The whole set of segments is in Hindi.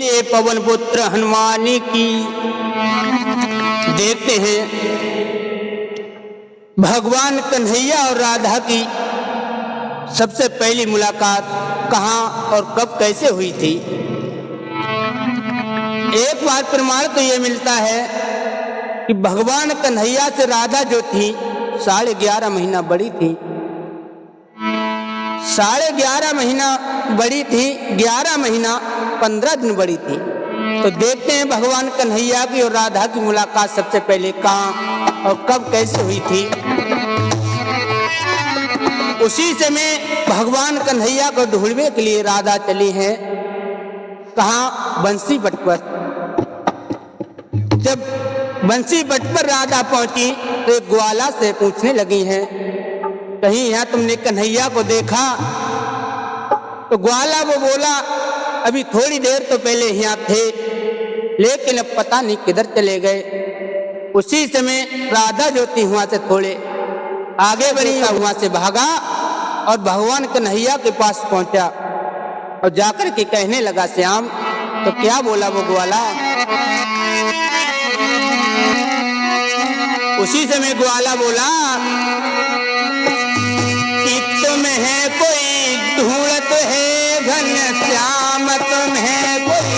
बोलिए पवन पुत्र हनुमान की। देखते हैं भगवान कन्हैया और राधा की सबसे पहली मुलाकात कहाँ और कब कैसे हुई थी। एक बात प्रमाण तो ये मिलता है कि भगवान कन्हैया से राधा जो थी 11.5 महीना बड़ी थी। 11.5 महीना बड़ी थी, 11 महीना 15 दिन बड़ी थी। तो देखते हैं भगवान कन्हैया की और राधा की मुलाकात सबसे पहले कहाँ और कब कैसे हुई थी। उसी समय भगवान कन्हैया को ढूंढने के लिए राधा चली है कहाँ, बंसी बट पर। जब बंसी बट पर राधा पहुंची तो एक ग्वाला से पूछने लगी हैं, कहीं यहाँ तुमने कन्हैया को देखा? तो ग्वाला वो बोला, अभी थोड़ी देर तो पहले यहाँ थे, लेकिन अब पता नहीं किधर चले गए। उसी समय राधा जो थी वहां से थोड़े आगे बढ़ी, वहां से भागा और भगवान कन्हैया के पास पहुंचा और जाकर के कहने लगा, श्याम। तो क्या बोला वो ग्वाला? उसी समय ग्वाला बोला कि तुम है कोई ढूंढत है घन श्याम, तुम है कोई।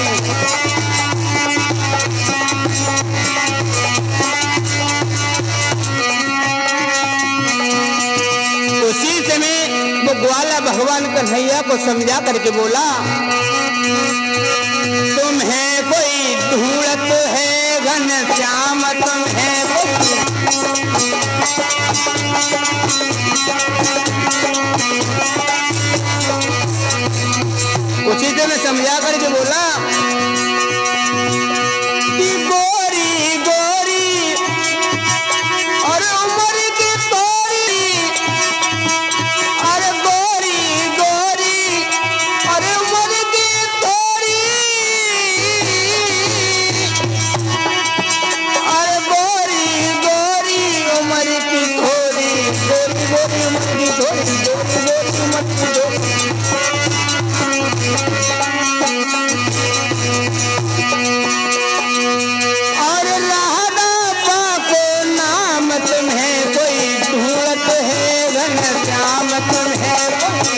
उसी समय वो ग्वाला भगवान कन्हैया को समझा करके बोला, तुम है कोई ढूंढत है घन श्याम, तुम है कोई। उसी समय समझा करके बोला कि गोरी गोरी और उम्र की तोरी, अरे गोरी गोरी और उम्र की तोरी, अरे गोरी गोरी उम्र की थोड़ी, गोरी गोरी उम्र की थोड़ी, गोरी गोरी उम्र की थोड़ी। और राधा पाको नाम तुम है कोई ढूंढत है घन श्याम, तुम है कोई।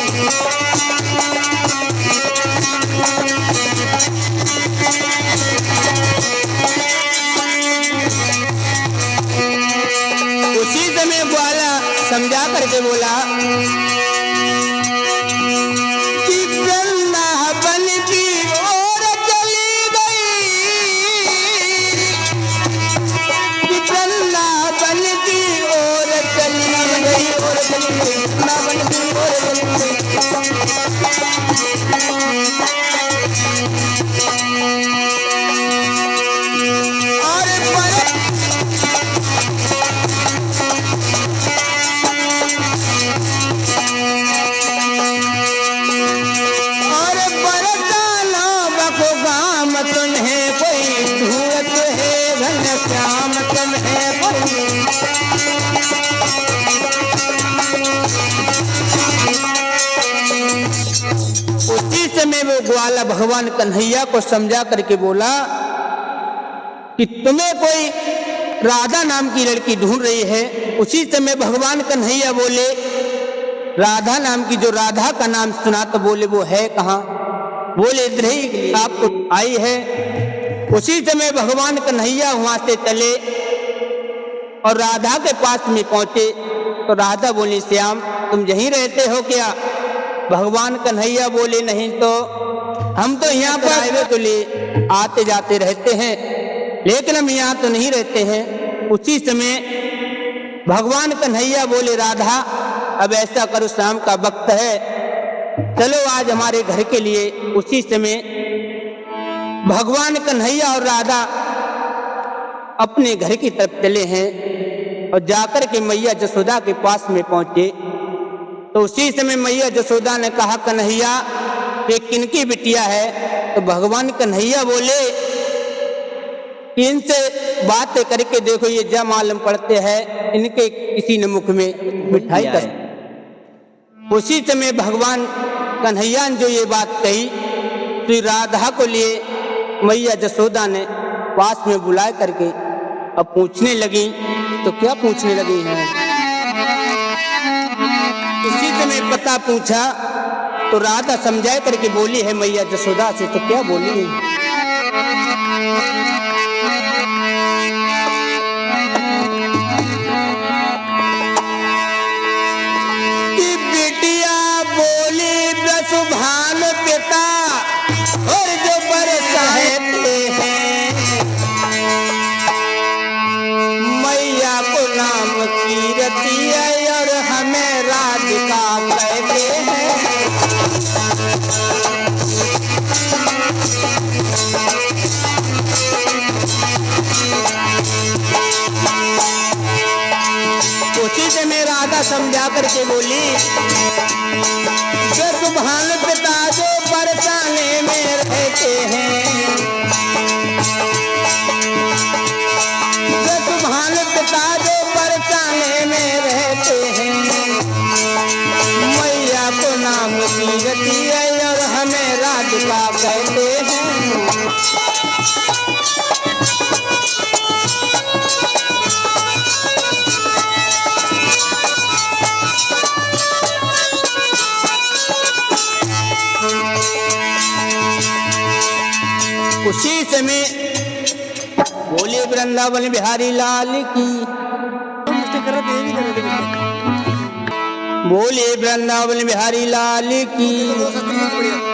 उसी समय ग्वाला समझा करके बोला कि वृंदावन की ओर चली गई, कि वृंदावन की ओर चली गई, और चली गई, वृंदावन की ओर चली श्याम, तुम है कोई। उसी समय वो ग्वाला भगवान कन्हैया को समझा करके बोला कि तुम्हें कोई राधा नाम की लड़की ढूंढ रही है। उसी समय भगवान कन्हैया बोले, राधा नाम की, जो राधा का नाम सुना तो बोले वो है कहाँ? बोले इधर ही आपको आई है। उसी समय भगवान कन्हैया वहां से चले और राधा के पास में पहुंचे तो राधा बोली, श्याम तुम यहीं रहते हो क्या? भगवान कन्हैया बोले, नहीं तो हम तो यहाँ पर हाईवे के लिए आते जाते रहते हैं, लेकिन हम यहाँ तो नहीं रहते हैं। उसी समय भगवान कन्हैया बोले, राधा अब ऐसा करो, शाम का वक्त है, चलो आज हमारे घर के लिए। उसी समय भगवान कन्हैया और राधा अपने घर की तरफ चले हैं और जाकर के मैया जसोदा के पास में पहुंचे तो उसी समय मैया जसोदा ने कहा, कन्हैया ये किनकी बिटिया है? तो भगवान कन्हैया बोले कि इनसे बातें करके देखो, ये जब मालूम पड़ते हैं इनके किसी ने मुख में मिठाई कर। उसी समय भगवान कन्हैया ने जो ये बात कही तो राधा को लिए मैया जसोदा ने पास में बुला करके अब पूछने लगी। तो क्या पूछने लगी हैं? उसी समय पता पूछा तो राधा समझाए करके बोली है मैया जसोदा से। तो क्या बोली है? कि बिटिया बोली सुभान पिता और जो बरसाते हैं मैया को नाम कीरती है और हमें राधिका कहते हैं। उसी से मैं राधा समझा करके बोली जो सुभान पिता जो बरसाने में रहते हैं, जो सुभान पिता जो बरसाने में रहते हैं मैया को नाम कीरती है और हमें राधिका कहते हैं। उसी समय बोले वृंदावन बिहारी लाल की, बोले वृंदावन बिहारी लाल की।